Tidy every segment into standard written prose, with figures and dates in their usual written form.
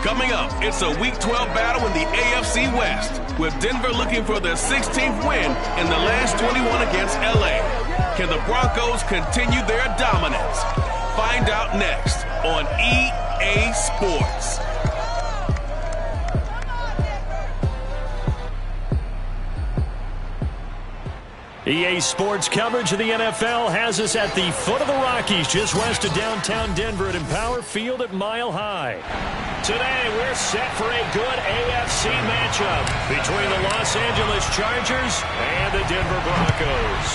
Coming up, it's a Week 12 battle in the AFC West, with Denver looking for their 16th win in the last 21 against LA. Can the Broncos continue their dominance? Find out next on EA Sports. EA Sports coverage of the NFL has us at the foot of the Rockies, just west of downtown Denver at Empower Field at Mile High. Today, we're set for a good AFC matchup between the Los Angeles Chargers and the Denver Broncos.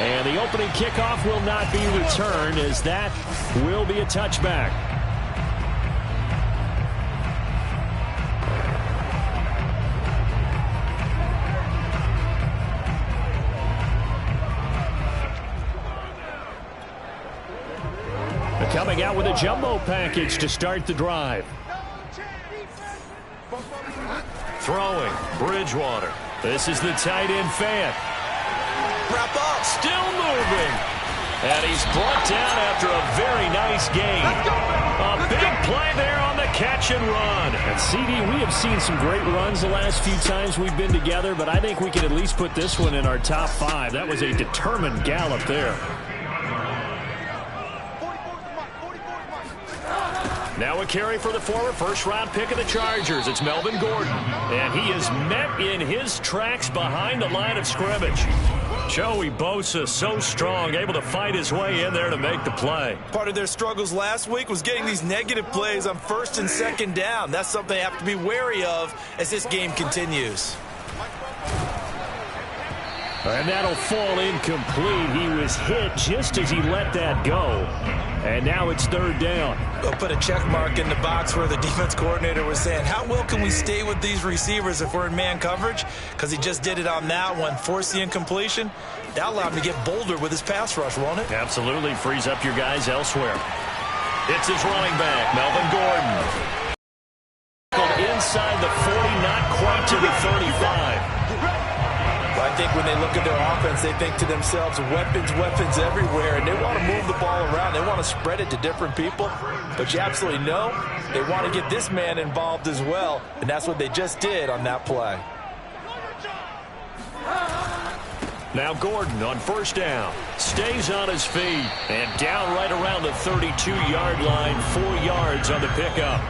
And the opening kickoff will not be returned, as that will be a touchback. Coming out with a jumbo package to start the drive. Throwing, Bridgewater. This is the tight end fan. Wrap up, still moving. And he's brought down after a very nice gain. A big play there on the catch and run. And CD, we have seen some great runs the last few times we've been together, but I think we can at least put this one in our top 5. That was a determined gallop there. Now a carry for the former first-round pick of the Chargers. It's Melvin Gordon. And he is met in his tracks behind the line of scrimmage. Joey Bosa, so strong, able to fight his way in there to make the play. Part of their struggles last week was getting these negative plays on first and second down. That's something they have to be wary of as this game continues. And that'll fall incomplete. He was hit just as he let that go. And now it's third down. They'll put a check mark in the box where the defense coordinator was saying, how well can we stay with these receivers if we're in man coverage? Because he just did it on that one, forced the incompletion. That allowed him to get bolder with his pass rush, won't it? Absolutely. Frees up your guys elsewhere. It's his running back, Melvin Gordon. Inside the 40, not quite to the 35. I think when they look at their offense, they think to themselves, weapons everywhere, and they want to move the ball around. They want to spread it to different people, but you absolutely know they want to get this man involved as well, and that's what they just did on that play. Now Gordon on first down. Stays on his feet, and down right around the 32-yard line, 4 yards on the pickup.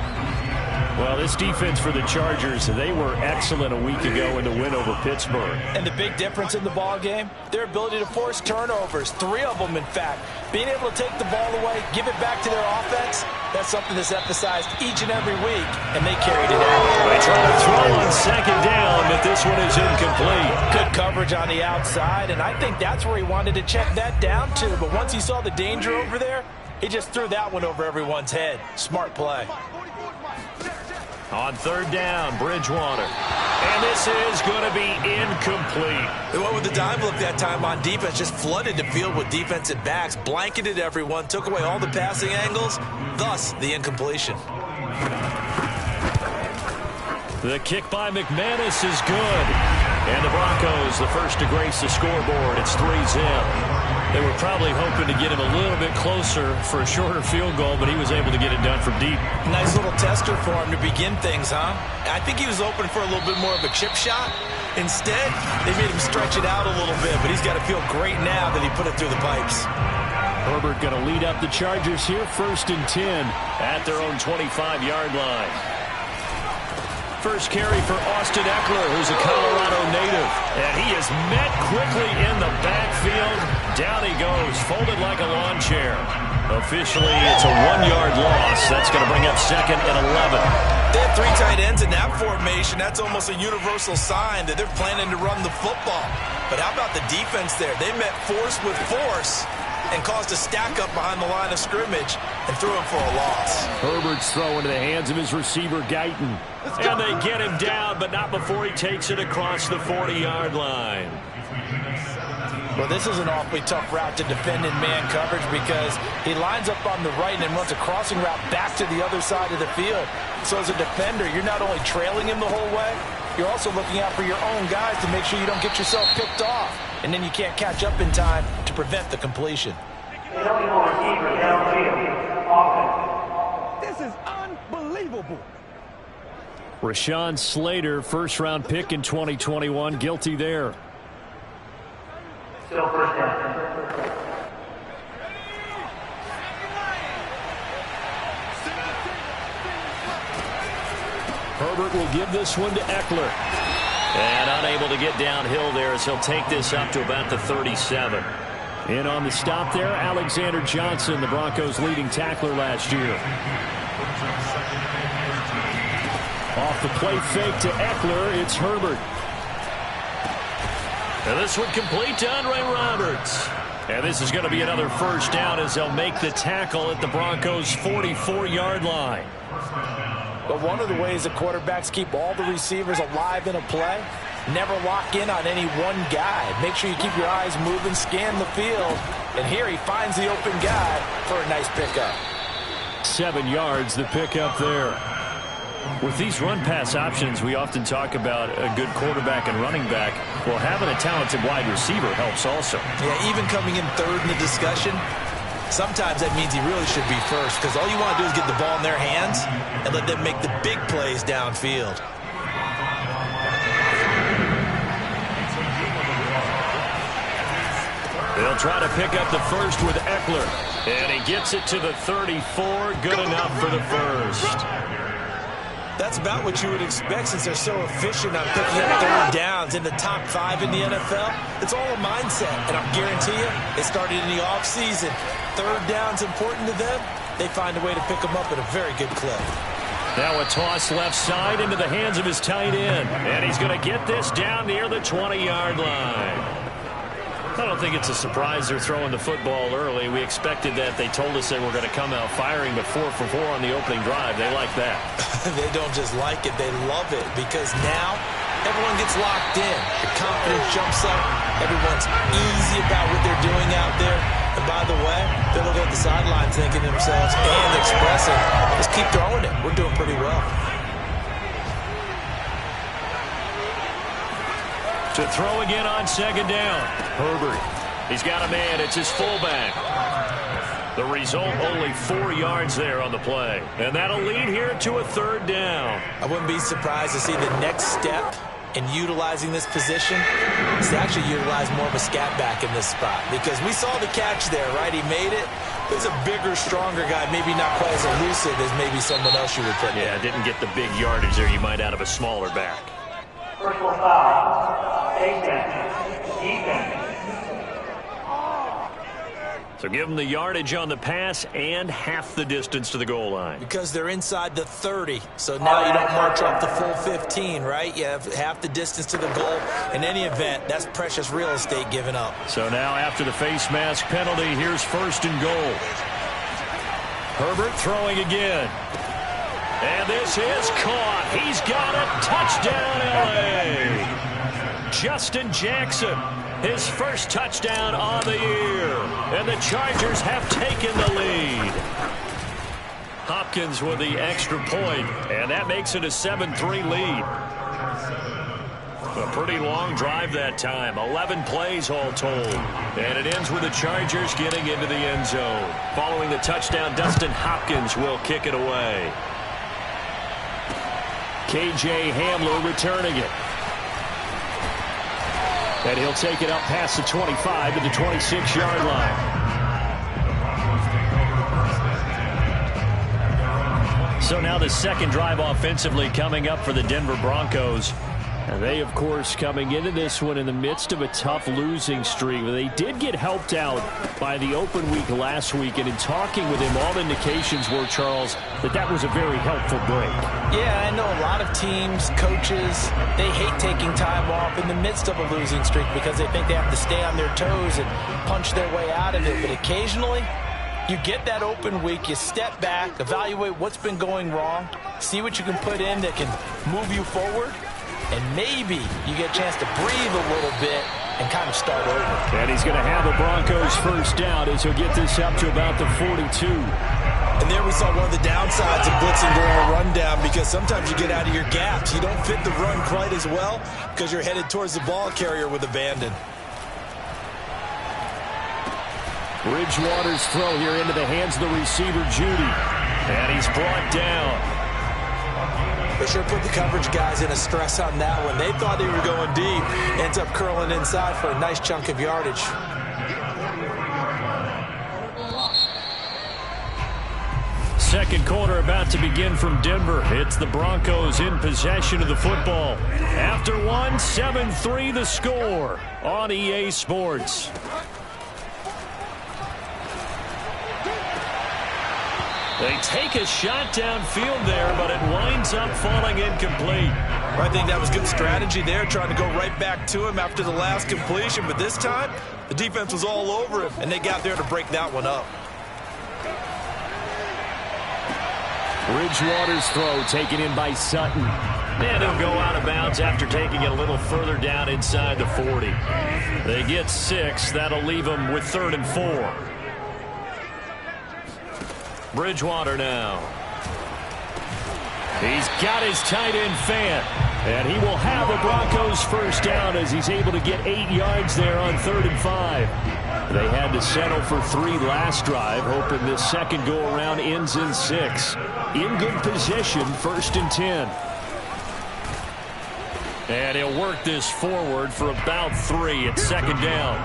Well, this defense for the Chargers, they were excellent a week ago in the win over Pittsburgh. And the big difference in the ball game, their ability to force turnovers, 3 of them in fact. Being able to take the ball away, give it back to their offense, that's something that's emphasized each and every week, and they carried it out. They try to throw on second down, but this one is incomplete. Good coverage on the outside, and I think that's where he wanted to check that down to, but once he saw the danger over there, he just threw that one over everyone's head. Smart play. On third down, Bridgewater. And this is going to be incomplete. They went with the dime look that time on defense, just flooded the field with defensive backs, blanketed everyone, took away all the passing angles, thus the incompletion. The kick by McManus is good. And the Broncos, the first to grace the scoreboard. It's 3-zip. They were probably hoping to get him a little bit closer for a shorter field goal, but he was able to get it done from deep. Nice little tester for him to begin things, huh? I think he was open for a little bit more of a chip shot. Instead, they made him stretch it out a little bit, but he's got to feel great now that he put it through the pipes. Herbert going to lead up the Chargers here, 1st and 10 at their own 25-yard line. First carry for Austin Eckler, who's a Colorado native. And he is met quickly in the backfield. Down he goes, folded like a lawn chair. Officially, it's a 1-yard loss. That's going to bring up 2nd and 11. They have 3 tight ends in that formation. That's almost a universal sign that they're planning to run the football. But how about the defense there? They met force with force and caused a stack up behind the line of scrimmage and threw him for a loss. Herbert's throw into the hands of his receiver, Guyton. And they get him down, but not before he takes it across the 40-yard line. Well, this is an awfully tough route to defend in man coverage because he lines up on the right and then runs a crossing route back to the other side of the field. So as a defender, you're not only trailing him the whole way, you're also looking out for your own guys to make sure you don't get yourself picked off. And then you can't catch up in time to prevent the completion. Eligible receiver downfield. Offense. This is unbelievable. Rashawn Slater, first-round pick in 2021, guilty there. Still first down. Herbert will give this one to Eckler. And unable to get downhill there as he'll take this up to about the 37. In on the stop there, Alexander Johnson, the Broncos' leading tackler last year. Off the play fake to Eckler, it's Herbert. And this one complete to Andre Roberts. And this is going to be another first down as they'll make the tackle at the Broncos' 44-yard line. But one of the ways the quarterbacks keep all the receivers alive in a play, never lock in on any one guy. Make sure you keep your eyes moving, scan the field. And here he finds the open guy for a nice pickup. 7 yards, the pickup there. With these run-pass options, we often talk about a good quarterback and running back. Well, having a talented wide receiver helps also. Yeah, even coming in third in the discussion, sometimes that means he really should be first, because all you want to do is get the ball in their hands and let them make the big plays downfield. They'll try to pick up the first with Eckler. And he gets it to the 34. Good enough for the first. That's about what you would expect since they're so efficient on picking up third downs in the top 5 in the NFL. It's all a mindset, and I guarantee you, it started in the offseason. Third down's important to them. They find a way to pick them up at a very good clip. Now a toss left side into the hands of his tight end. And he's going to get this down near the 20-yard line. I don't think it's a surprise they're throwing the football early. We expected that. They told us they were going to come out firing, but 4 for 4 on the opening drive. They like that. They don't just like it, they love it, because now everyone gets locked in. The confidence jumps up. Everyone's easy about what they're doing out there. And by the way, they're looking at the sideline thinking to themselves and expressing, just keep throwing it. We're doing pretty well. To throw again on second down. Herbert. He's got a man. It's his fullback. The result, only 4 yards there on the play. And that'll lead here to a third down. I wouldn't be surprised to see the next step in utilizing this position is to actually utilize more of a scat back in this spot. Because we saw the catch there, right? He made it. He's a bigger, stronger guy, maybe not quite as elusive as maybe someone else you would put in. Yeah, didn't get the big yardage there you might out of a smaller back. Personal foul. Defense. So give them the yardage on the pass and half the distance to the goal line. Because they're inside the 30, so now you don't march up the full 15, right? You have half the distance to the goal. In any event, that's precious real estate given up. So now after the face mask penalty, here's first and goal. Herbert throwing again. And this is caught. He's got it. Touchdown, L.A. Justin Jackson, his first touchdown of the year. And the Chargers have taken the lead. Hopkins with the extra point, and that makes it a 7-3 lead. A pretty long drive that time. 11 plays all told. And it ends with the Chargers getting into the end zone. Following the touchdown, Dustin Hopkins will kick it away. K.J. Hamler returning it. And he'll take it up past the 25 to the 26-yard line. So now the second drive offensively coming up for the Denver Broncos. And they, of course, coming into this one in the midst of a tough losing streak. They did get helped out by the open week last week. And in talking with him, all indications were, Charles, that was a very helpful break. Yeah, I know a lot of teams, coaches, they hate taking time off in the midst of a losing streak because they think they have to stay on their toes and punch their way out of it. But occasionally, you get that open week, you step back, evaluate what's been going wrong, see what you can put in that can move you forward, and maybe you get a chance to breathe a little bit and kind of start over. And he's going to have the Broncos first down as he'll get this up to about the 42. And there we saw one of the downsides of blitzing during a rundown, because sometimes you get out of your gaps. You don't fit the run quite as well because you're headed towards the ball carrier with abandon. Bridgewater's throw here into the hands of the receiver, Judy. And he's brought down. They sure put the coverage guys in a stress on that one. They thought they were going deep. Ends up curling inside for a nice chunk of yardage. Second quarter about to begin from Denver. It's the Broncos in possession of the football. After one, 7-3 the score on EA Sports. They take a shot downfield there, but it winds up falling incomplete. I think that was good strategy there, trying to go right back to him after the last completion. But this time, the defense was all over him, and they got there to break that one up. Bridgewater's throw taken in by Sutton. And he'll go out of bounds after taking it a little further down inside the 40. They get 6. That'll leave them with 3rd and 4. Bridgewater now. He's got his tight end Fant. And he will have the Broncos first down as he's able to get 8 yards there on 3rd and 5. They had to settle for 3 last drive, hoping this second go-around ends in 6. In good position, 1st and 10. And he'll work this forward for about 3 at 2nd down.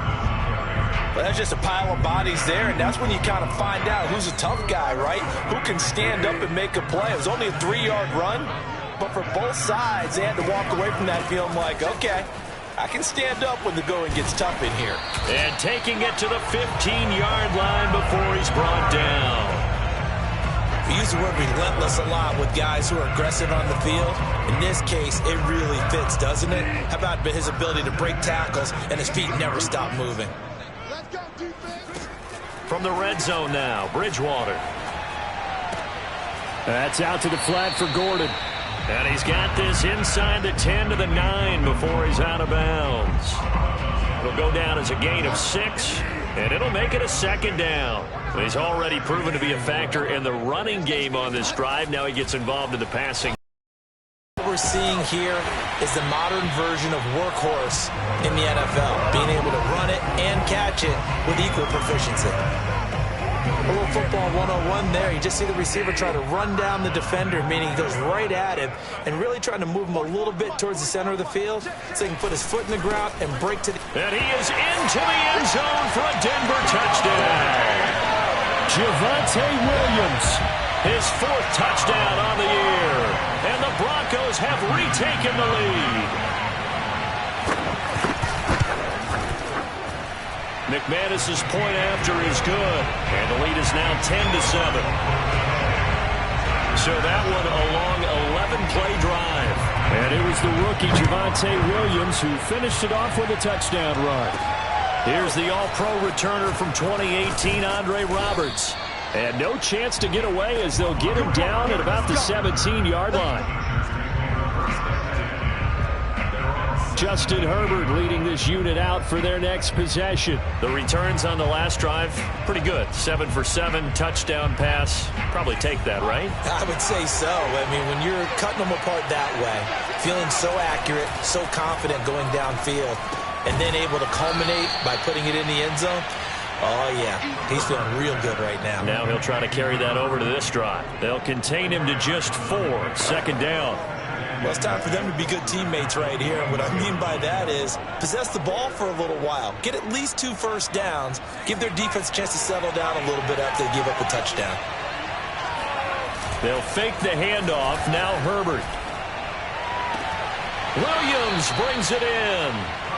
Well, that's just a pile of bodies there, and that's when you kind of find out who's a tough guy, right? Who can stand up and make a play. It was only a 3-yard run, but for both sides, they had to walk away from that feeling like, okay, I can stand up when the going gets tough in here. And taking it to the 15-yard line before he's brought down. We use the word relentless a lot with guys who are aggressive on the field. In this case, it really fits, doesn't it? How about his ability to break tackles and his feet never stop moving? From the red zone now, Bridgewater. That's out to the flat for Gordon. And he's got this inside the 10 to the 9 before he's out of bounds. It'll go down as a gain of 6, and it'll make it a 2nd down. He's already proven to be a factor in the running game on this drive. Now he gets involved in the passing. What we're seeing here is the modern version of workhorse in the NFL, being able to run it and catch it with equal proficiency. A little football 101 there. You just see the receiver try to run down the defender, meaning he goes right at him and really trying to move him a little bit towards the center of the field so he can put his foot in the ground and break to the... And he is into the end zone for a Denver touchdown. Javonte Williams, his 4th touchdown on the year. And the Broncos have retaken the lead. McManus's point after is good, and the lead is now 10-7. So that one a long 11-play drive. And it was the rookie Javonte Williams who finished it off with a touchdown run. Here's the all-pro returner from 2018, Andre Roberts. And no chance to get away as they'll get him down at about the 17-yard line. Justin Herbert leading this unit out for their next possession. The returns on the last drive, pretty good. 7 for 7, touchdown pass. Probably take that, right? I would say so. I mean, when you're cutting them apart that way, feeling so accurate, so confident going downfield, and then able to culminate by putting it in the end zone, oh, yeah, he's feeling real good right now. Now he'll try to carry that over to this drive. They'll contain him to just 4, 2nd down. Well, it's time for them to be good teammates right here. And what I mean by that is possess the ball for a little while. Get at least 2 first downs. Give their defense a chance to settle down a little bit after they give up a touchdown. They'll fake the handoff. Now Herbert. Williams brings it in.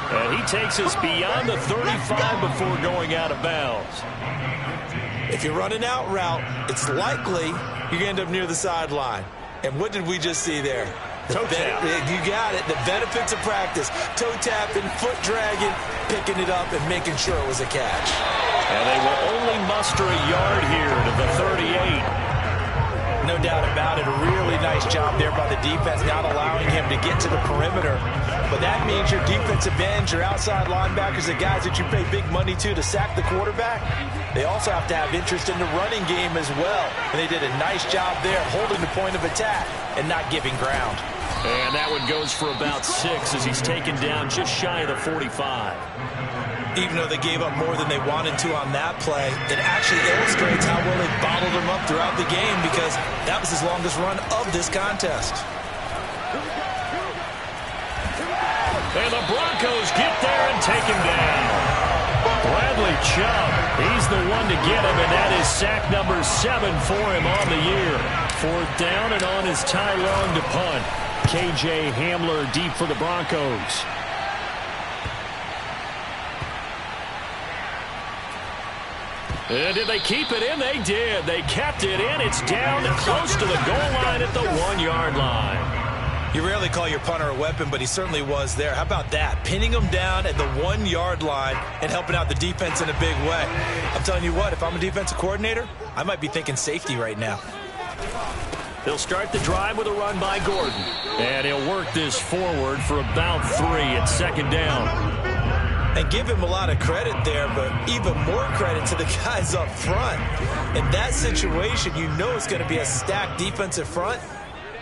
And he takes us beyond the 35 before going out of bounds. If you're running out route, it's likely you're going to end up near the sideline. And what did we just see there? Toe tap. You got it. The benefits of practice. Toe tapping, foot dragging, picking it up, and making sure it was a catch. And they will only muster a yard here to the 38. No doubt about it. A really nice job there by the defense, not allowing him to get to the perimeter. But that means your defensive ends, your outside linebackers, the guys that you pay big money to sack the quarterback, they also have to have interest in the running game as well. And they did a nice job there holding the point of attack and not giving ground. And that one goes for about 6 as he's taken down just shy of the 45. even though they gave up more than they wanted to on that play, it actually illustrates how well they bottled them up throughout the game because that was his longest run of this contest. And the Broncos get there and take him down. Bradley Chubb, he's the one to get him, and that is sack number 7 for him on the year. 4th down and on his Ty Long to punt. KJ Hamler deep for the Broncos. And did they keep it in? They did. They kept it in. It's down close to the goal line at the 1-yard line. You rarely call your punter a weapon, but he certainly was there. How about that? Pinning him down at the 1-yard line and helping out the defense in a big way. I'm telling you what, if I'm a defensive coordinator, I might be thinking safety right now. They'll start the drive with a run by Gordon. And he'll work this forward for about 3 at 2nd down. And give him a lot of credit there, but even more credit to the guys up front. In that situation, you know it's going to be a stacked defensive front.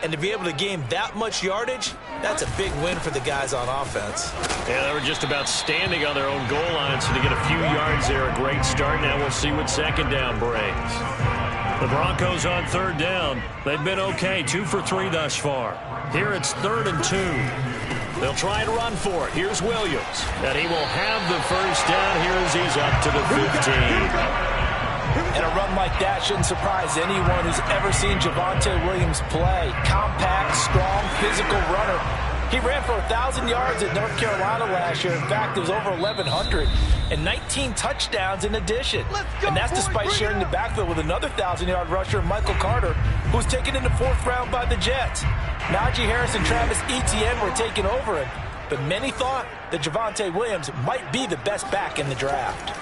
And to be able to gain that much yardage, that's a big win for the guys on offense. Yeah, they were just about standing on their own goal line, so to get a few yards there, a great start. Now we'll see what 2nd down brings. The Broncos on 3rd down. They've been okay, 2 for 3 thus far. Here it's 3rd and 2. They'll try and run for it. Here's Williams. And he will have the 1st down here as he's up to the 15. And a run like that shouldn't surprise anyone who's ever seen Javonte Williams play. Compact, strong, physical runner. He ran for 1,000 yards at North Carolina last year. In fact, it was over 1,100 and 19 touchdowns in addition. And that's despite sharing the backfield with another 1,000-yard rusher, Michael Carter, who was taken in the 4th round by the Jets. Najee Harris and Travis Etienne were taking over him, but many thought that Javonte Williams might be the best back in the draft.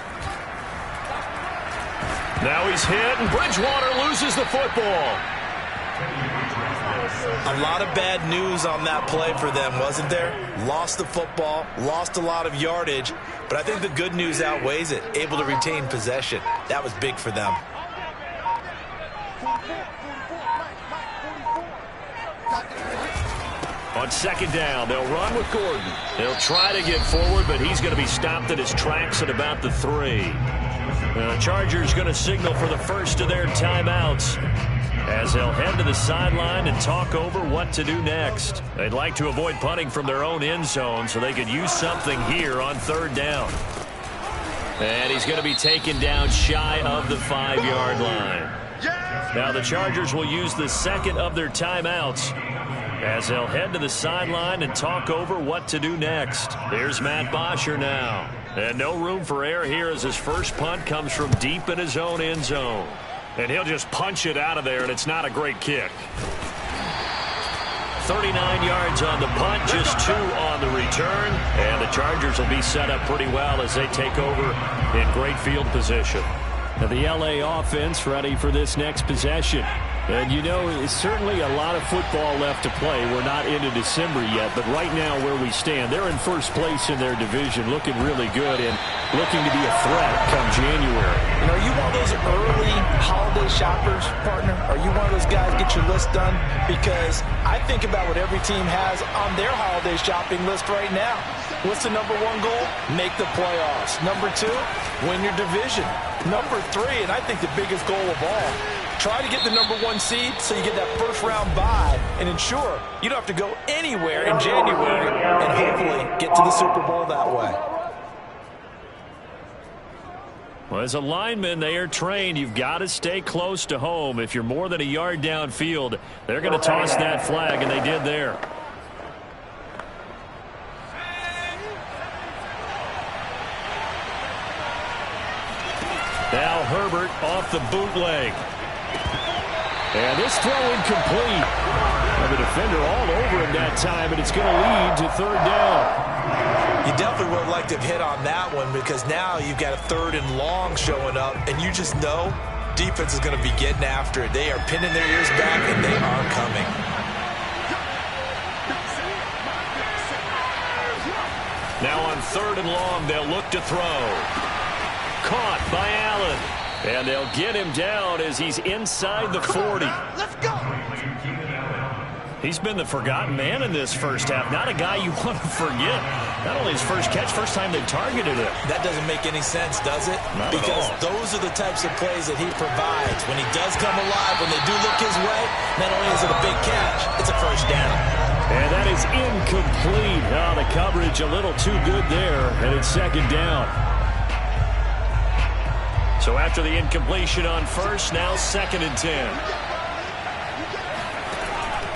Now he's hit, and Bridgewater loses the football. A lot of bad news on that play for them, wasn't there? Lost the football, lost a lot of yardage, but I think the good news outweighs it. Able to retain possession. That was big for them. On 2nd down, they'll run with Gordon. They'll try to get forward, but he's going to be stopped at his tracks at about the 3. The Chargers going to signal for the first of their timeouts as they'll head to the sideline and talk over what to do next. They'd like to avoid punting from their own end zone so they could use something here on 3rd down. And he's going to be taken down shy of the 5-yard line. Now the Chargers will use the 2nd of their timeouts as they'll head to the sideline and talk over what to do next. Here's Matt Bosher now. And no room for error here as his first punt comes from deep in his own end zone. And he'll just punch it out of there, and it's not a great kick. 39 yards on the punt, just 2 on the return. And the Chargers will be set up pretty well as they take over in great field position. Now the LA offense ready for this next possession. And, you know, it's certainly a lot of football left to play. We're not into December yet, but right now where we stand, they're in first place in their division, looking really good and looking to be a threat come January. You know, are you one of those early holiday shoppers, partner? Are you one of those guys get your list done? Because I think about what every team has on their holiday shopping list right now. What's the number 1 goal? Make the playoffs. Number 2, win your division. Number 3, and I think the biggest goal of all, try to get the number 1 seed so you get that first-round bye and ensure you don't have to go anywhere in January and hopefully get to the Super Bowl that way. Well, as a lineman, they are trained. You've got to stay close to home. If you're more than a yard downfield, they're going to toss that flag, and they did there. Now Herbert off the bootleg. And this throw incomplete. And the defender all over him that time, and it's going to lead to 3rd down. You definitely would have liked to have hit on that one because now you've got a 3rd and long showing up, and you just know defense is going to be getting after it. They are pinning their ears back, and they are coming. Now on 3rd and long, they'll look to throw. Caught by Allen. And they'll get him down as he's inside the 40. Let's go. He's been the forgotten man in this first half. Not a guy you want to forget. Not only his first catch, first time they've targeted him. That doesn't make any sense, does it? Not because at all. Those are the types of plays that he provides. When he does come alive, when they do look his way, not only is it a big catch, it's a first down. And that is incomplete. Oh, the coverage a little too good there, and it's second down. So after the incompletion on first, now 2nd and 10.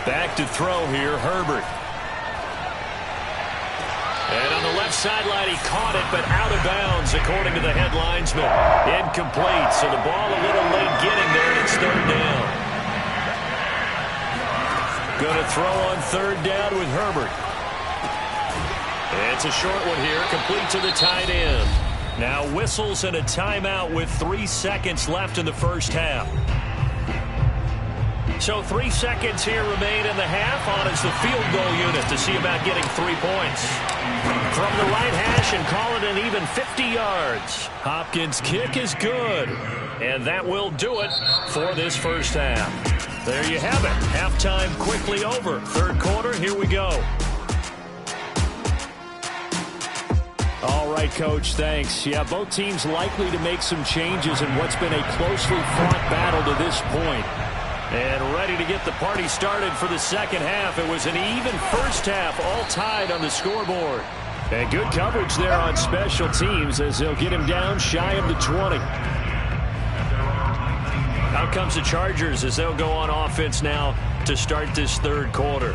Back to throw here, Herbert. And on the left sideline, he caught it, but out of bounds, according to the head linesman. Incomplete, so the ball a little late getting there, and it's 3rd down. Going to throw on 3rd down with Herbert. It's a short one here, complete to the tight end. Now whistles and a timeout with 3 seconds left in the first half. So 3 seconds here remain in the half. On is the field goal unit to see about getting 3 points. From the right hash and call it an even 50 yards. Hopkins' kick is good. And that will do it for this first half. There you have it. Halftime quickly over. 3rd quarter, here we go. All right, Coach, thanks. Yeah, both teams likely to make some changes in what's been a closely fought battle to this point. And ready to get the party started for the second half. It was an even first half, all tied on the scoreboard. And good coverage there on special teams as they'll get him down shy of the 20. Out comes the Chargers as they'll go on offense now to start this 3rd quarter.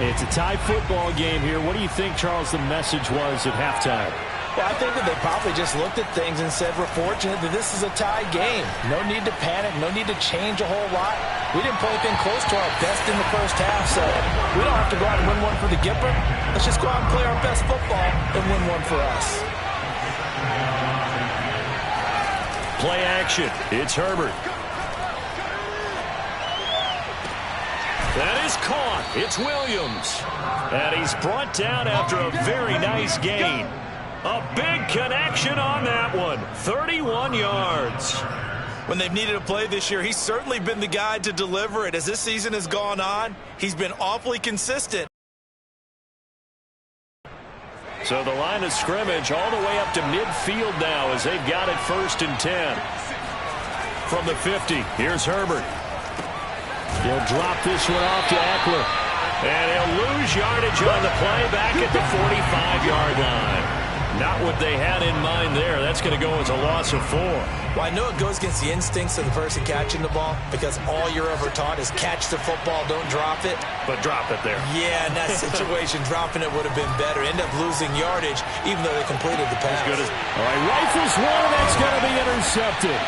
It's a tie football game here. What do you think, Charles, the message was at halftime? Well, I think that they probably just looked at things and said, we're fortunate that this is a tie game. No need to panic, no need to change a whole lot. We didn't play anything close to our best in the first half, so we don't have to go out and win one for the Gipper. Let's just go out and play our best football and win one for us. Play action. It's Herbert. That is caught. It's Williams. And he's brought down after a very nice gain. A big connection on that one. 31 yards. When they've needed a play this year, he's certainly been the guy to deliver it. As this season has gone on, he's been awfully consistent. So the line of scrimmage all the way up to midfield now as they've got it 1st and 10. From the 50, here's Herbert. He'll drop this one off to Eckler. And he'll lose yardage on the play back at the 45-yard line. Not what they had in mind there. That's going to go as a loss of 4. Well, I know it goes against the instincts of the person catching the ball because all you're ever taught is catch the football, don't drop it. But drop it there. Yeah, in that situation, dropping it would have been better. End up losing yardage even though they completed the pass. All right, rifles one, that's going to be intercepted.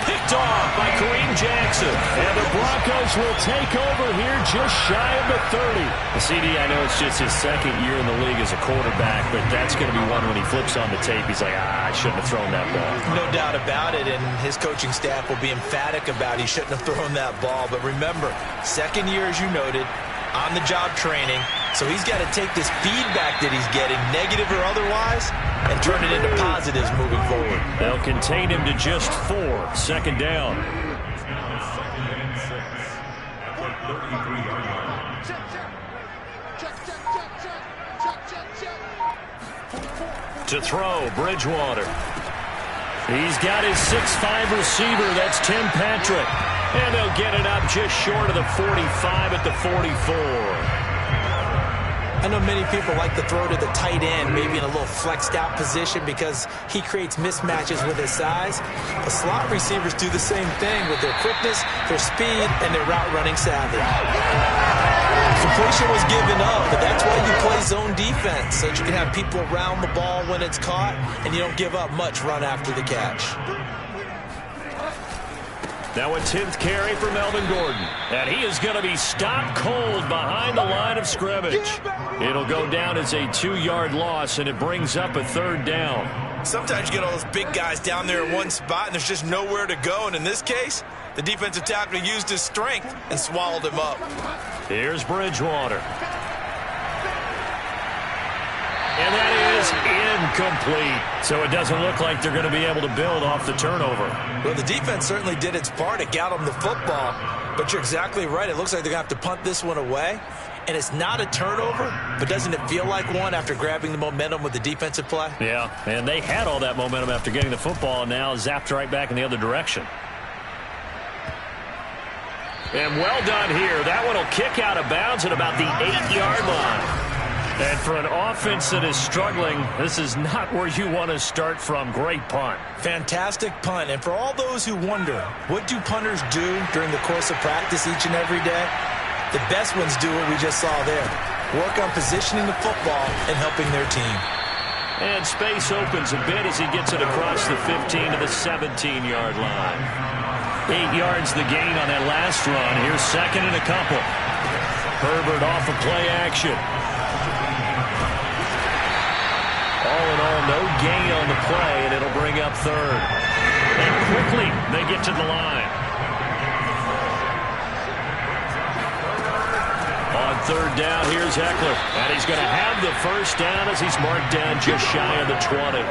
Picked off by Kareem Jackson. And the Broncos will take over here just shy of the 30. The CD, I know it's just his 2nd year in the league as a quarterback, but that's going to be one when he flips on the tape. He's like, I shouldn't have thrown that ball. No doubt about it, and his coaching staff will be emphatic about he shouldn't have thrown that ball. But remember, 2nd year, as you noted, on-the-job training. So he's got to take this feedback that he's getting, negative or otherwise, and turn it into positives moving forward. They'll contain him to just 4. 2nd down. To throw, Bridgewater. He's got his 6'5 receiver. That's Tim Patrick. And they'll get it up just short of the 45 at the 44. I know many people like to throw to the tight end, maybe in a little flexed out position because he creates mismatches with his size. But slot receivers do the same thing with their quickness, their speed, and their route running savvy. Completion was given up, but that's why you play zone defense, so that you can have people around the ball when it's caught, and you don't give up much run after the catch. Now a 10th carry for Melvin Gordon. And he is going to be stopped cold behind the line of scrimmage. It'll go down as a 2-yard loss, and it brings up a 3rd down. Sometimes you get all those big guys down there in one spot, and there's just nowhere to go. And in this case, the defensive tackle used his strength and swallowed him up. Here's Bridgewater. And that is incomplete. So it doesn't look like they're going to be able to build off the turnover. Well, the defense certainly did its part. It got them the football. But you're exactly right. It looks like they're going to have to punt this one away. and it's not a turnover, but doesn't it feel like one after grabbing the momentum with the defensive play? Yeah, and they had all that momentum after getting the football, and now zapped right back in the other direction. And well done here. That one will kick out of bounds at about the 8-yard line. And for an offense that is struggling, this is not where you want to start from. Great punt. Fantastic punt. And for all those who wonder, what do punters do during the course of practice each and every day? The best ones do what we just saw there. Work on positioning the football and helping their team. And space opens a bit as he gets it across the 15 to the 17-yard line. 8 yards the gain on that last run. Here's second and a couple. Herbert off of play action. All in all, no gain on the play, and it'll bring up third. And quickly, they get to the line. On third down, here's Ekeler. And he's going to have the first down as he's marked down just shy of the 20.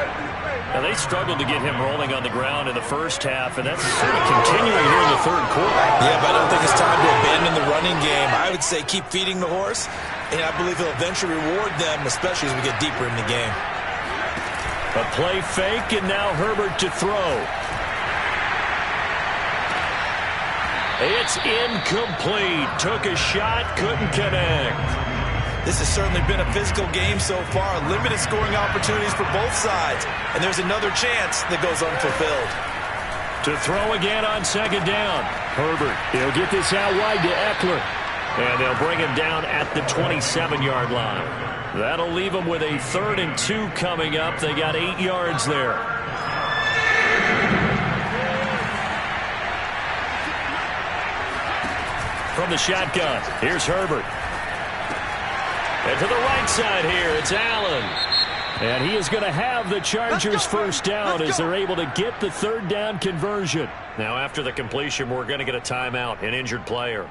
Now, they struggled to get him rolling on the ground in the first half, and that's sort of continuing here in the third quarter. Yeah, but I don't think it's time to abandon the running game. I would say keep feeding the horse, and I believe he'll eventually reward them, especially as we get deeper in the game. A play fake, and now Herbert to throw. It's incomplete. Took a shot, couldn't connect. This has certainly been a physical game so far. Limited scoring opportunities for both sides. And there's another chance that goes unfulfilled. To throw again on second down. Herbert, he'll get this out wide to Ekeler. And they'll bring him down at the 27-yard line. That'll leave them with a 3rd and 2 coming up. They got 8 yards there. From the shotgun, here's Herbert. And to the right side here, it's Allen. And he is going to have the Chargers first down as they're able to get the 3rd down conversion. Now after the completion, we're going to get a timeout, an injured player.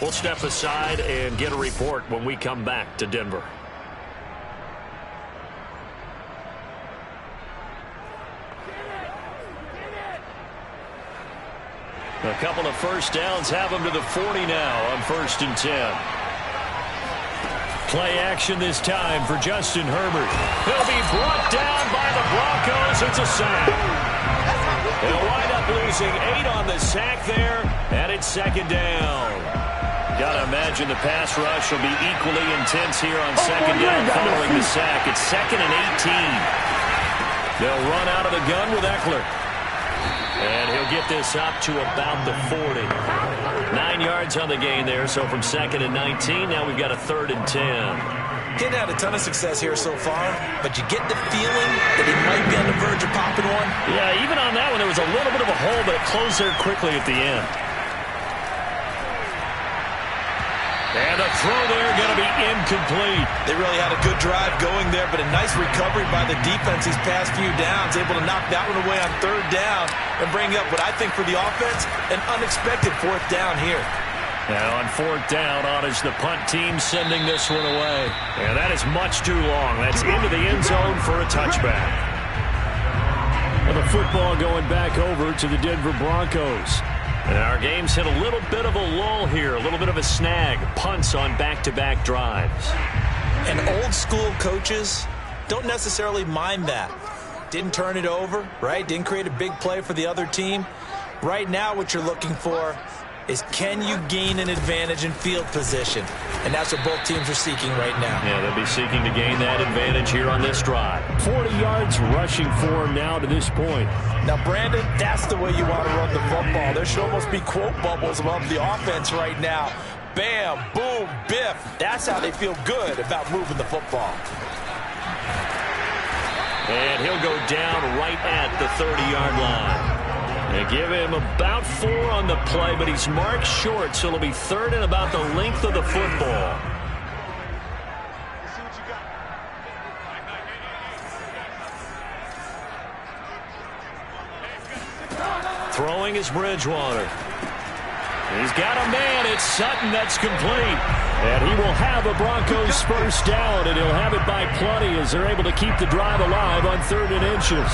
We'll step aside and get a report when we come back to Denver. A couple of first downs have them to the 40 now on 1st and 10. Play action this time for Justin Herbert. He'll be brought down by the Broncos. It's a sack. They'll wind up losing 8 on the sack there, and it's 2nd down. Got to imagine the pass rush will be equally intense here on 2nd down following the sack. It's 2nd and 18. They'll run out of the gun with Ekeler. And he'll get this up to about the 40. 9 yards on the gain there, so from 2nd and 19, now we've got a 3rd and 10. He's had a ton of success here so far, but you get the feeling that he might be on the verge of popping one. Yeah, even on that one, there was a little bit of a hole, but it closed there quickly at the end. And a throw there going to be incomplete. They really had a good drive going there, but a nice recovery by the defense these past few downs, able to knock that one away on 3rd down and bring up what I think for the offense, an unexpected 4th down here. Now on 4th down, on is the punt team sending this one away. And that is much too long. That's into the end zone for a touchback. And the football going back over to the Denver Broncos. And our game's hit a little bit of a lull here, a little bit of a snag. Punts on back-to-back drives. And old school coaches don't necessarily mind that. Didn't turn it over, right? Didn't create a big play for the other team. Right now what you're looking for is can you gain an advantage in field position? And that's what both teams are seeking right now. Yeah, they'll be seeking to gain that advantage here on this drive. 40 yards rushing for him now to this point. Now, Brandon, that's the way you want to run the football. There should almost be quote bubbles above the offense right now. Bam, boom, biff. That's how they feel good about moving the football. And he'll go down right at the 30-yard line. They give him about 4 on the play, but he's marked short, so it'll be 3rd and about the length of the football. Throwing is Bridgewater. He's got a man. It's Sutton. That's complete. And he will have a Broncos first down, and he'll have it by plenty as they're able to keep the drive alive on 3rd and inches.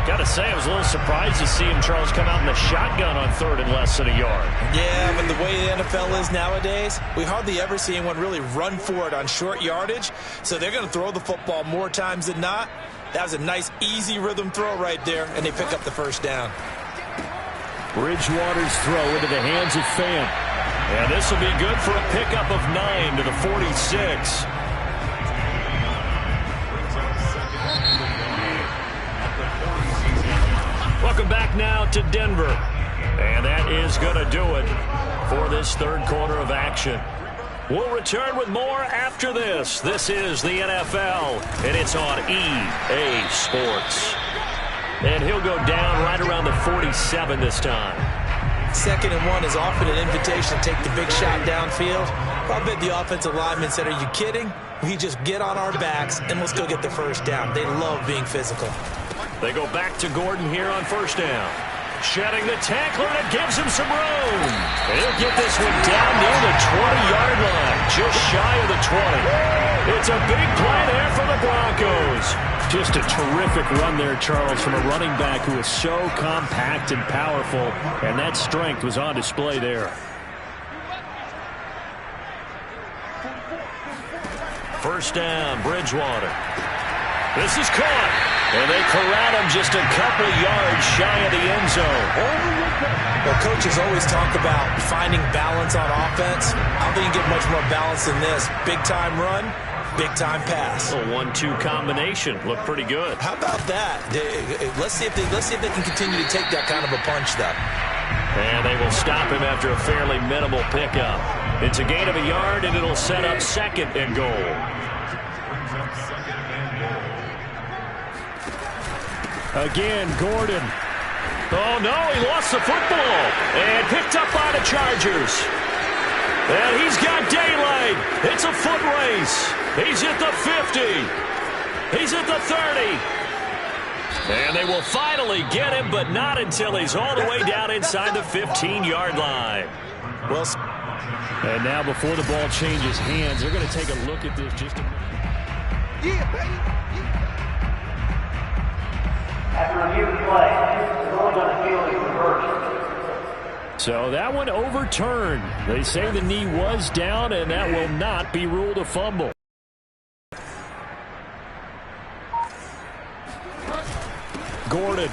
Got to say, I was a little surprised to see him, Charles, come out in the shotgun on 3rd and less than a yard. Yeah, but the way the NFL is nowadays, we hardly ever see anyone really run for it on short yardage. So they're going to throw the football more times than not. That was a nice, easy rhythm throw right there, and they pick up the first down. Bridgewater's throw into the hands of Fant. And this will be good for a pickup of 9 to the 46. Welcome back now to Denver. And that is going to do it for this third quarter of action. We'll return with more after this. This is the NFL, and it's on EA Sports. And he'll go down right around the 47 this time. 2nd and 1 is often an invitation to take the big shot downfield. I bet the offensive lineman said, are you kidding? We just get on our backs and let's go get the first down. They love being physical. They go back to Gordon here on first down. Shedding the tackler, and it gives him some room. And he'll get this one down near the 20-yard line, just shy of the 20. It's a big play there for the Broncos. Just a terrific run there, Charles, from a running back who is so compact and powerful, and that strength was on display there. First down, Bridgewater. This is caught, and they corral him just a couple yards shy of the end zone. Well, coaches always talk about finding balance on offense. I don't think you get much more balance than this. Big-time run, big-time pass. A 1-2 combination. Looked pretty good. How about that? Let's see if they can continue to take that kind of a punch, though. And they will stop him after a fairly minimal pickup. It's a gain of a yard, and it'll set up 2nd and goal. Again, Gordon. Oh, no, he lost the football. And picked up by the Chargers. And he's got daylight. It's a foot race. He's at the 50. He's at the 30. And they will finally get him, but not until he's all the way down inside the 15-yard line. Well, and now before the ball changes hands, they're going to take a look at this just a minute. Yeah, baby. After review of play, the rules on the field is reversed. So that one overturned. They say the knee was down, and that will not be ruled a fumble. Gordon.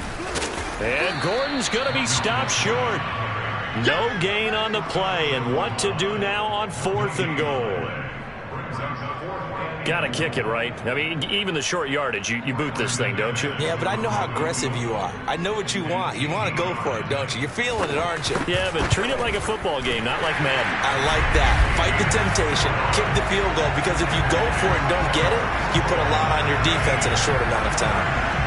And Gordon's going to be stopped short. No gain on the play, and what to do now on 4th and goal. Got to kick it, right? I mean, even the short yardage, you boot this thing, don't you? Yeah, but I know how aggressive you are. I know what you want. You want to go for it, don't you? You're feeling it, aren't you? Yeah, but treat it like a football game, not like Madden. I like that. Fight the temptation. Kick the field goal, because if you go for it and don't get it, you put a lot on your defense in a short amount of time.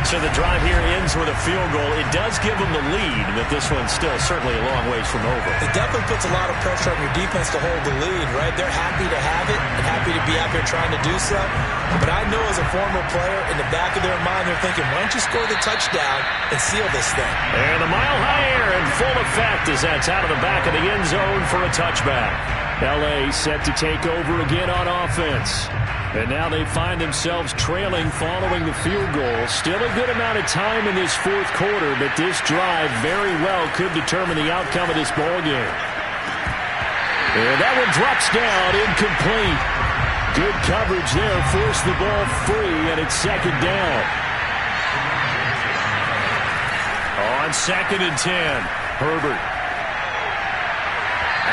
So the drive here ends with a field goal. It does give them the lead, but this one's still certainly a long ways from over. It definitely puts a lot of pressure on your defense to hold the lead, right? They're happy to have it and happy to be out there trying to do so. But I know as a former player, in the back of their mind, they're thinking, why don't you score the touchdown and seal this thing? And a mile high air in full effect as that's out of the back of the end zone for a touchback. L.A. set to take over again on offense. And now they find themselves trailing following the field goal. Still a good amount of time in this 4th quarter, but this drive very well could determine the outcome of this ball game. And that one drops down, incomplete. Good coverage there, forced the ball free, and it's 2nd down. On 2nd and 10, Herbert.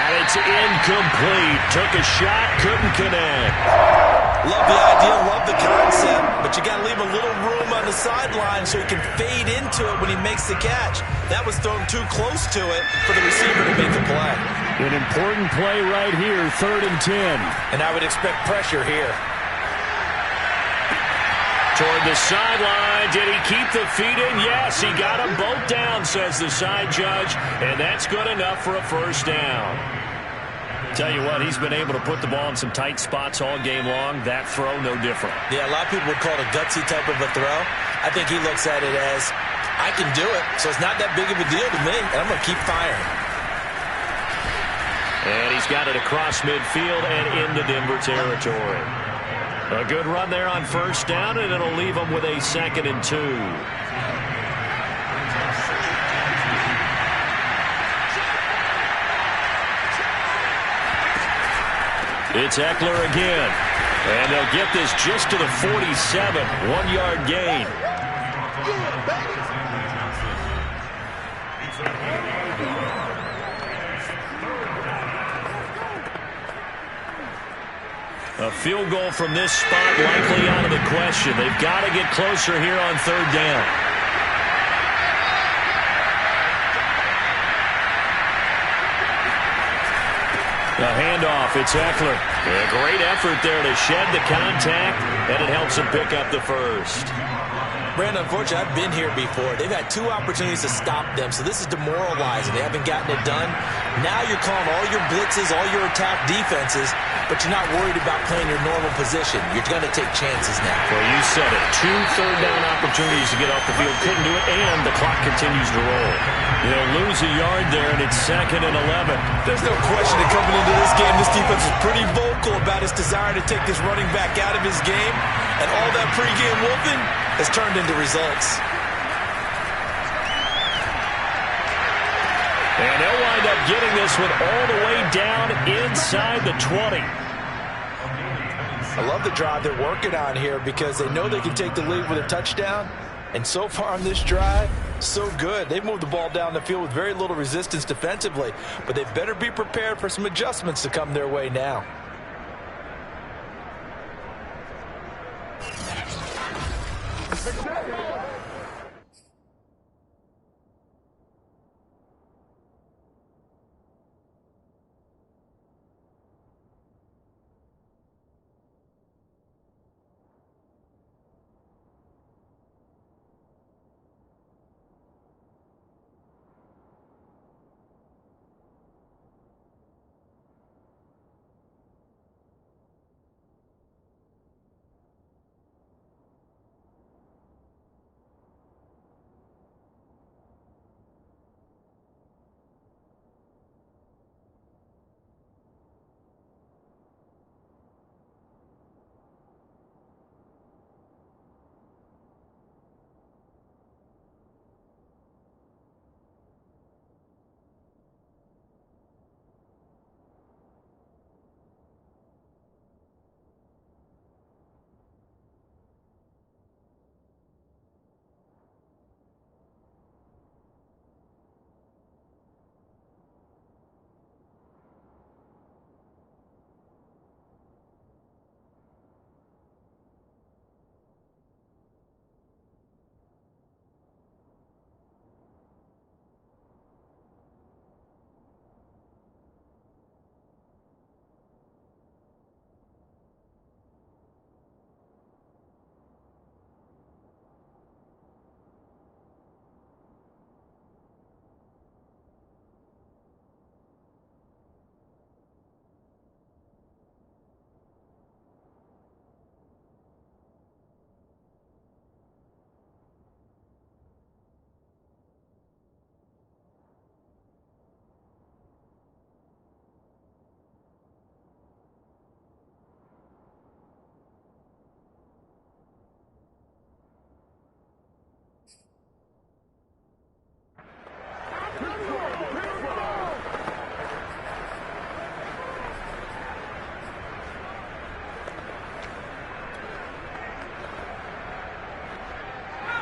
And it's incomplete. Took a shot, couldn't connect. Love the idea, love the concept, but you got to leave a little room on the sideline so he can fade into it when he makes the catch. That was thrown too close to it for the receiver to make the play. An important play right here, 3rd and 10. And I would expect pressure here. Toward the sideline, did he keep the feet in? Yes, he got them both down, says the side judge, and that's good enough for a first down. Tell you what, he's been able to put the ball in some tight spots all game long. That throw, no different. Yeah, a lot of people would call it a gutsy type of a throw. I think he looks at it as, I can do it, so it's not that big of a deal to me, and I'm going to keep firing. And he's got it across midfield and into Denver territory. A good run there on first down, and it'll leave him with a 2nd and 2. It's Eckler again. And they'll get this just to the 47. 1-yard gain. A field goal from this spot likely out of the question. They've got to get closer here on 3rd down. The handoff, it's Eckler. A great effort there to shed the contact, and it helps him pick up the first. Brandon, unfortunately, I've been here before. They've had 2 opportunities to stop them, so this is demoralizing. They haven't gotten it done. Now you're calling all your blitzes, all your attack defenses, but you're not worried about playing your normal position. You're going to take chances now. Well, you said it. 2 third-down opportunities to get off the field. Couldn't do it, and the clock continues to roll. They'll lose a yard there, and it's 2nd and 11. There's no question that coming into this game, this defense is pretty vocal about its desire to take this running back out of his game, and all that pregame wolfing has turned into results. And they'll wind up getting this one all the way down inside the 20. I love the drive they're working on here because they know they can take the lead with a touchdown. And so far on this drive, so good. They've moved the ball down the field with very little resistance defensively. But they better be prepared for some adjustments to come their way now.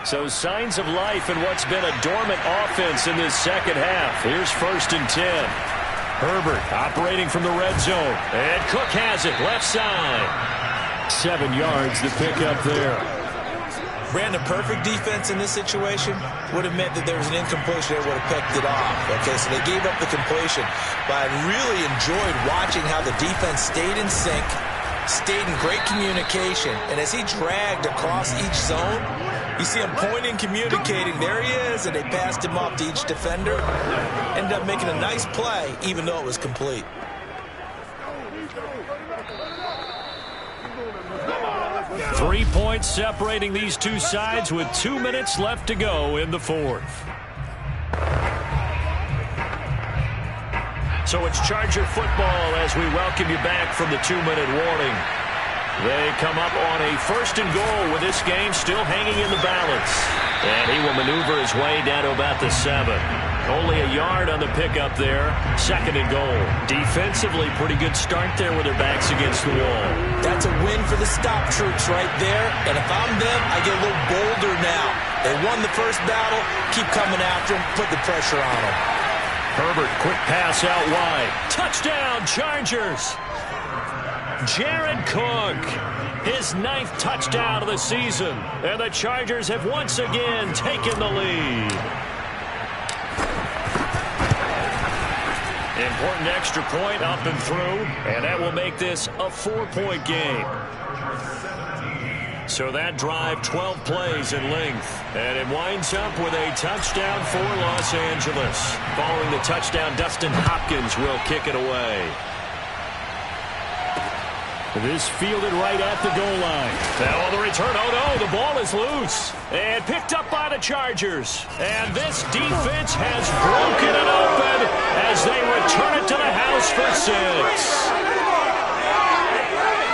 So signs of life in what's been a dormant offense in this second half. Here's 1st and 10. Herbert operating from the red zone. And Cook has it left side. 7 yards to pick up there. Brandon, perfect defense in this situation would have meant that there was an incompletion. They would have picked it off. Okay, so they gave up the completion. But I really enjoyed watching how the defense stayed in sync, stayed in great communication. And as he dragged across each zone, you see him pointing, communicating. There he is, and they passed him off to each defender. Ended up making a nice play, even though it was complete. Three points separating these two sides with 2 minutes left to go in the fourth. So it's Charger football as we welcome you back from the 2-minute warning. They come up on a 1st and goal with this game still hanging in the balance. And he will maneuver his way down to about the 7. Only a yard on the pickup there. 2nd and goal. Defensively, pretty good start there with their backs against the wall. That's a win for the stop troops right there. And if I'm them, I get a little bolder now. They won the first battle. Keep coming after them. Put the pressure on them. Herbert, quick pass out wide. Touchdown, Chargers. Jared Cook, his 9th touchdown of the season. And the Chargers have once again taken the lead. Important extra point up and through, and that will make this a 4-point game. So that drive, 12 plays in length, and it winds up with a touchdown for Los Angeles. Following the touchdown, Dustin Hopkins will kick it away. This fielded right at the goal line. Now on the return, oh no, the ball is loose. And picked up by the Chargers. And this defense has broken it open as they return it to the house for 6.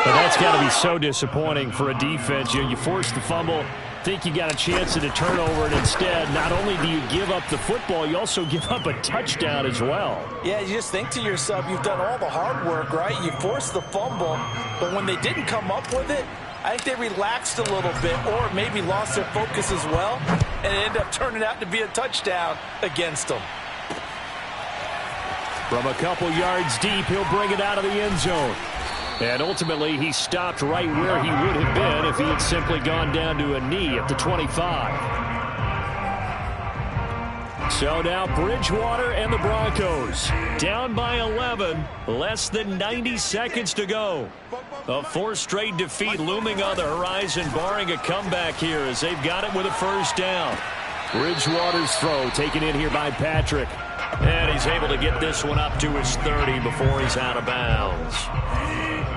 But that's got to be so disappointing for a defense. You force the fumble, think you got a chance at a turnover, and instead, not only do you give up the football, you also give up a touchdown as well. Yeah, you just think to yourself, you've done all the hard work, right? You forced the fumble, but when they didn't come up with it, I think they relaxed a little bit or maybe lost their focus as well, and it ended up turning out to be a touchdown against them. From a couple yards deep, he'll bring it out of the end zone. And ultimately, he stopped right where he would have been if he had simply gone down to a knee at the 25. So now Bridgewater and the Broncos down by 11, less than 90 seconds to go. A 4th straight defeat looming on the horizon, barring a comeback here as they've got it with a 1st down. Bridgewater's throw taken in here by Patrick. And he's able to get this one up to his 30 before he's out of bounds.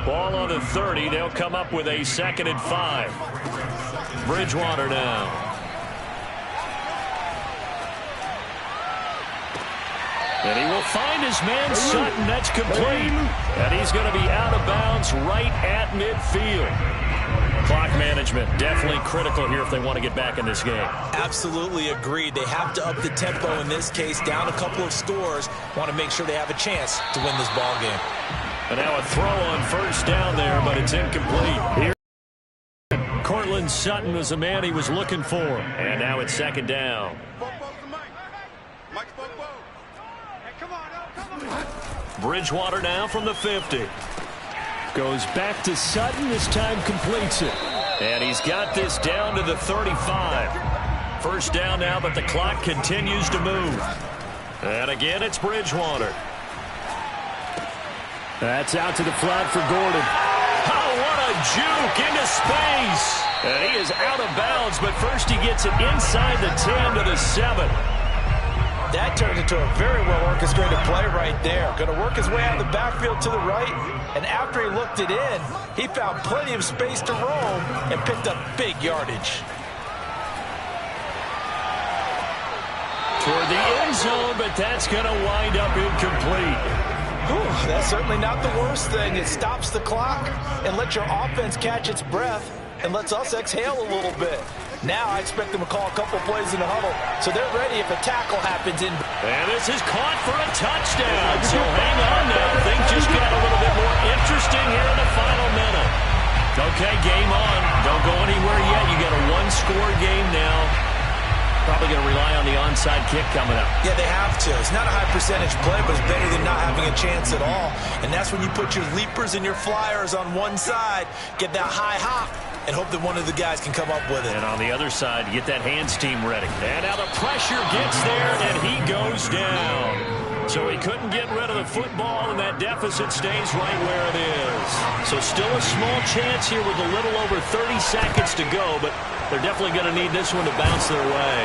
Ball on the 30. They'll come up with a 2nd and 5. Bridgewater now. And he will find his man Sutton. That's complete. And he's going to be out of bounds right at midfield. Clock management definitely critical here if they want to get back in this game. Absolutely agreed. They have to up the tempo in this case, down a couple of scores. Want to make sure they have a chance to win this ball game. And now a throw on 1st down there, but it's incomplete. Here, Cortland Sutton was the man he was looking for. And now it's 2nd down. Bridgewater now from the 50. Goes back to Sutton, this time completes it. And he's got this down to the 35. 1st down now, but the clock continues to move. And again, it's Bridgewater. That's out to the flat for Gordon. Oh, what a juke into space. And he is out of bounds, but first he gets it inside the 10 to the 7. That turned into a very well-orchestrated play right there. Going to work his way out of the backfield to the right, and after he looked it in, he found plenty of space to roam and picked up big yardage. Toward the end zone, but that's going to wind up incomplete. Whew, that's certainly not the worst thing. It stops the clock and lets your offense catch its breath and lets us exhale a little bit. Now I expect them to call a couple plays in the huddle, so they're ready if a tackle happens in. And this is caught for a touchdown. So hang on now. Things just got a little bit more interesting here in the final minute. Okay, game on. Don't go anywhere yet. You got a 1-score game now. Probably going to rely on the onside kick coming up. Yeah, they have to. It's not a high percentage play, but it's better than not having a chance at all. And that's when you put your leapers and your flyers on one side, get that high hop, and hope that one of the guys can come up with it. And on the other side, get that hands team ready. And now the pressure gets there, and he goes down. So he couldn't get rid of the football, and that deficit stays right where it is. So still a small chance here with a little over 30 seconds to go, but they're definitely going to need this one to bounce their way.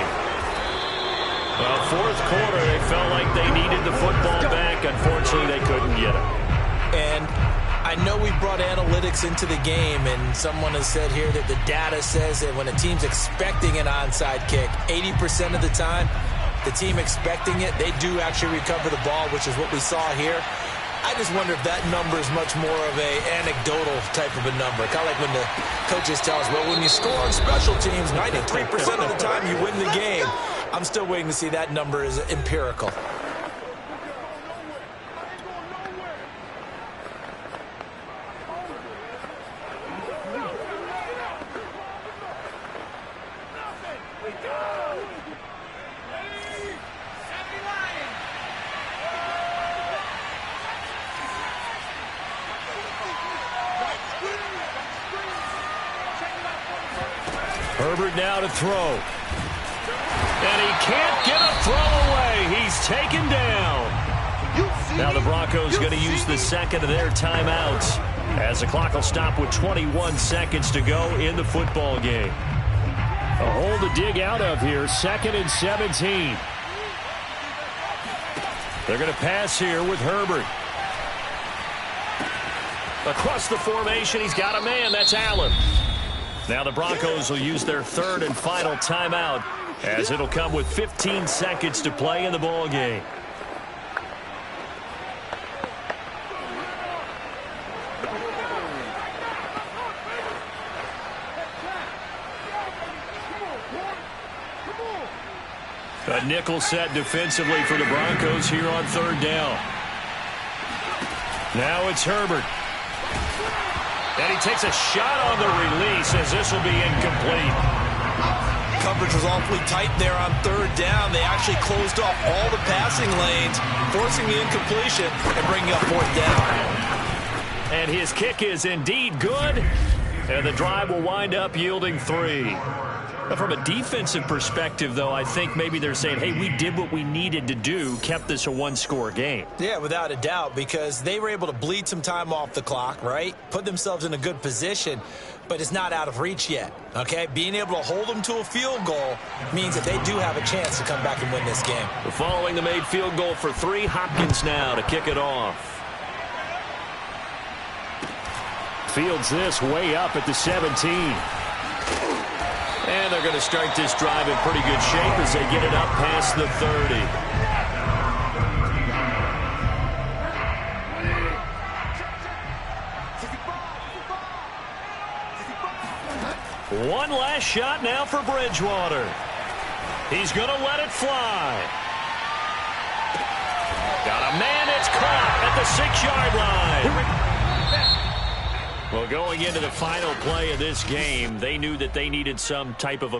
Well, 4th quarter, they felt like they needed the football back. Unfortunately, they couldn't get it. And I know we brought analytics into the game, and someone has said here that the data says that when a team's expecting an onside kick, 80% of the time, the team expecting it, they do actually recover the ball, which is what we saw here. I just wonder if that number is much more of a anecdotal type of a number. Kind of like when the coaches tell us, well, when you score on special teams, 93% of the time you win the game. I'm still waiting to see that number is empirical. Herbert now to throw. And he can't get a throw away. He's taken down. Now the Broncos going to use the second of their timeouts as the clock will stop with 21 seconds to go in the football game. A hole to dig out of here, 2nd and 17. They're going to pass here with Herbert. Across the formation, he's got a man. That's Allen. Now the Broncos will use their 3rd and final timeout as it'll come with 15 seconds to play in the ball game. A nickel set defensively for the Broncos here on 3rd down. Now it's Herbert. And he takes a shot on the release as this will be incomplete. Coverage was awfully tight there on 3rd down. They actually closed off all the passing lanes, forcing the incompletion and bringing up 4th down. And his kick is indeed good. And the drive will wind up yielding 3. From a defensive perspective, though, I think maybe they're saying, hey, we did what we needed to do, kept this a one-score game. Yeah, without a doubt, because they were able to bleed some time off the clock, right? Put themselves in a good position, but it's not out of reach yet, okay? Being able to hold them to a field goal means that they do have a chance to come back and win this game. Following the made field goal for 3, Hopkins now to kick it off. Fields this way up at the 17. And they're going to start this drive in pretty good shape as they get it up past the 30. One last shot now for Bridgewater. He's going to let it fly. Got a man, it's caught at the 6-yard line. Well, going into the final play of this game, they knew that they needed some type of a